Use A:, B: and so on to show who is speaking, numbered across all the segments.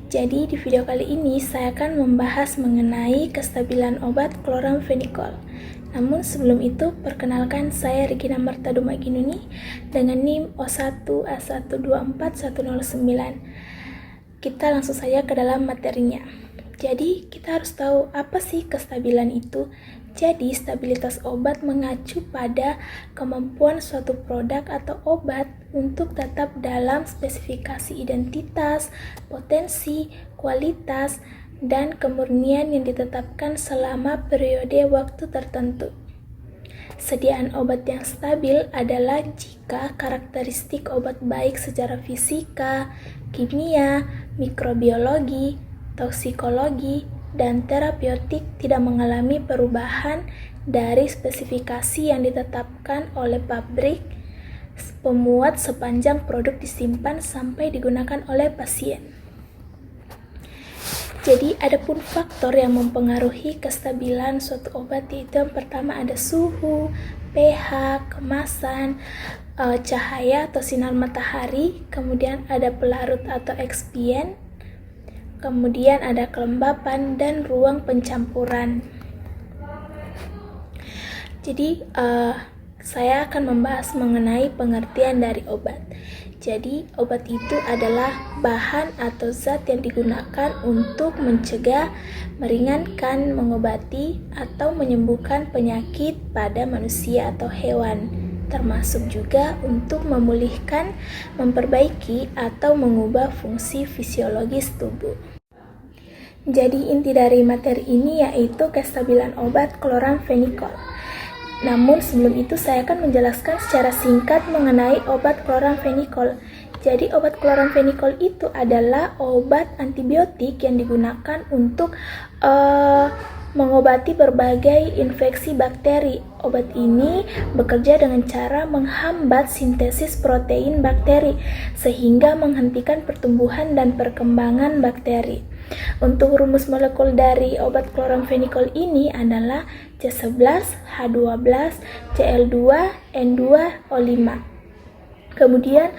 A: Jadi di video kali ini saya akan membahas mengenai kestabilan obat chloramphenicol. Namun sebelum itu, perkenalkan saya Regina Martaduma Ginuni dengan NIM O1A124109. Kita langsung saja ke dalam materinya. Jadi kita harus tahu apa sih kestabilan itu. Jadi stabilitas obat mengacu pada kemampuan suatu produk atau obat untuk tetap dalam spesifikasi identitas, potensi, kualitas, dan kemurnian yang ditetapkan selama periode waktu tertentu. Sediaan obat yang stabil adalah jika karakteristik obat baik secara fisika, kimia, mikrobiologi, toksikologi, dan terapeutik tidak mengalami perubahan dari spesifikasi yang ditetapkan oleh pabrik pemuat sepanjang produk disimpan sampai digunakan oleh pasien. Jadi, ada pun faktor yang mempengaruhi kestabilan suatu obat, yaitu yang pertama ada suhu, pH, kemasan, cahaya atau sinar matahari, kemudian ada pelarut atau eksipien, kemudian ada kelembapan dan ruang pencampuran. Jadi, saya akan membahas mengenai pengertian dari obat. Jadi, obat itu adalah bahan atau zat yang digunakan untuk mencegah, meringankan, mengobati, atau menyembuhkan penyakit pada manusia atau hewan, termasuk juga untuk memulihkan, memperbaiki, atau mengubah fungsi fisiologis tubuh. Jadi, inti dari materi ini yaitu kestabilan obat chloramphenicol. Namun sebelum itu saya akan menjelaskan secara singkat mengenai obat chloramphenicol. Jadi obat chloramphenicol itu adalah obat antibiotik yang digunakan untuk mengobati berbagai infeksi bakteri. Obat ini bekerja dengan cara menghambat sintesis protein bakteri sehingga menghentikan pertumbuhan dan perkembangan bakteri. Untuk rumus molekul dari obat chloramphenicol ini adalah C11, H12, Cl2, N2O5. Kemudian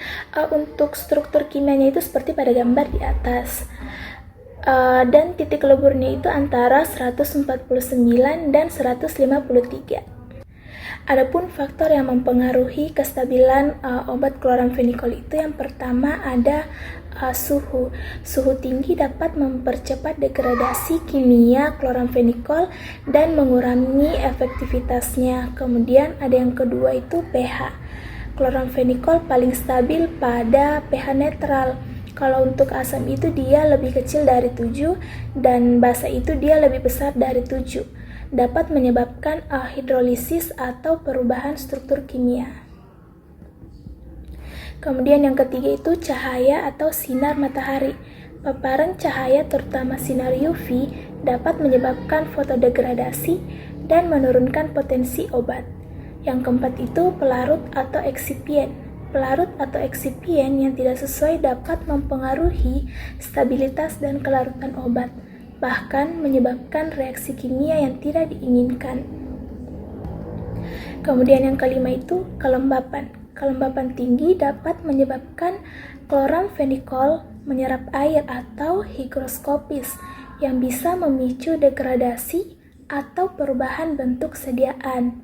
A: untuk struktur kimianya itu seperti pada gambar di atas. Dan titik leburnya itu antara 149 dan 153. Adapun faktor yang mempengaruhi kestabilan obat chloramphenicol itu yang pertama ada suhu. Suhu tinggi dapat mempercepat degradasi kimia chloramphenicol dan mengurangi efektivitasnya. Kemudian ada yang kedua itu pH. Chloramphenicol paling stabil pada pH netral. Kalau untuk asam itu dia lebih kecil dari 7 dan basa itu dia lebih besar dari 7. Dapat menyebabkan hidrolisis atau perubahan struktur kimia. Kemudian yang ketiga itu cahaya atau sinar matahari. Paparan cahaya terutama sinar UV dapat menyebabkan fotodegradasi dan menurunkan potensi obat. Yang keempat itu pelarut atau eksipien. Pelarut atau eksipien yang tidak sesuai dapat mempengaruhi stabilitas dan kelarutan obat, bahkan menyebabkan reaksi kimia yang tidak diinginkan. Kemudian yang kelima itu kelembapan. Kelembapan tinggi dapat menyebabkan chloramphenicol menyerap air atau higroskopis yang bisa memicu degradasi atau perubahan bentuk sediaan.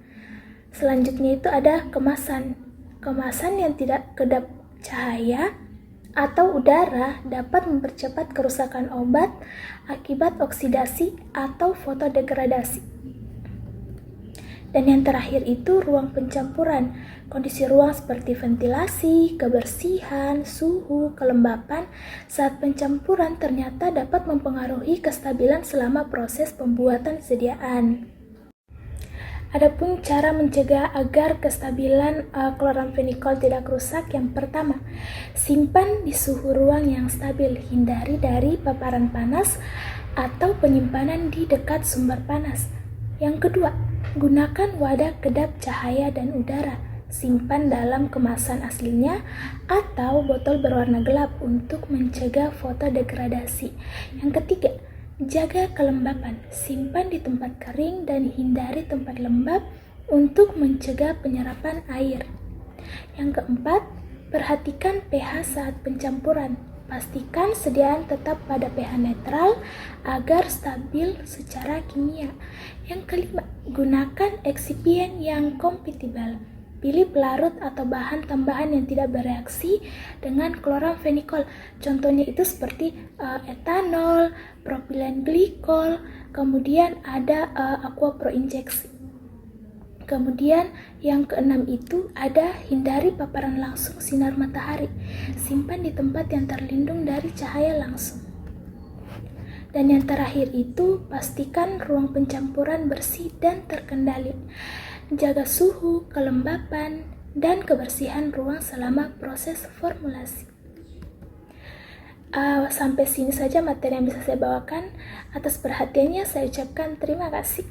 A: Selanjutnya itu ada kemasan. Kemasan yang tidak kedap cahaya atau udara dapat mempercepat kerusakan obat akibat oksidasi atau fotodegradasi. Dan yang terakhir itu ruang pencampuran. Kondisi ruang seperti ventilasi, kebersihan, suhu, kelembapan saat pencampuran ternyata dapat mempengaruhi kestabilan selama proses pembuatan sediaan. Adapun cara mencegah agar kestabilan chloramphenicol tidak rusak, yang pertama, simpan di suhu ruang yang stabil, hindari dari paparan panas atau penyimpanan di dekat sumber panas. Yang kedua, gunakan wadah kedap cahaya dan udara, simpan dalam kemasan aslinya atau botol berwarna gelap untuk mencegah fotodegradasi. Yang ketiga, jaga kelembapan, simpan di tempat kering dan hindari tempat lembab untuk mencegah penyerapan air. Yang keempat, perhatikan pH saat pencampuran. Pastikan sediaan tetap pada pH netral agar stabil secara kimia. Yang kelima, gunakan eksipien yang kompatibel. Pilih pelarut atau bahan tambahan yang tidak bereaksi dengan kloramfenikol. Contohnya itu seperti etanol, propilen glikol, kemudian ada aqua pro injeksi. Kemudian yang keenam itu ada hindari paparan langsung sinar matahari. Simpan di tempat yang terlindung dari cahaya langsung. Dan yang terakhir itu pastikan ruang pencampuran bersih dan terkendali. Jaga suhu, kelembapan, dan kebersihan ruang selama proses formulasi. Sampai sini saja materi yang bisa saya bawakan. Atas perhatiannya saya ucapkan terima kasih.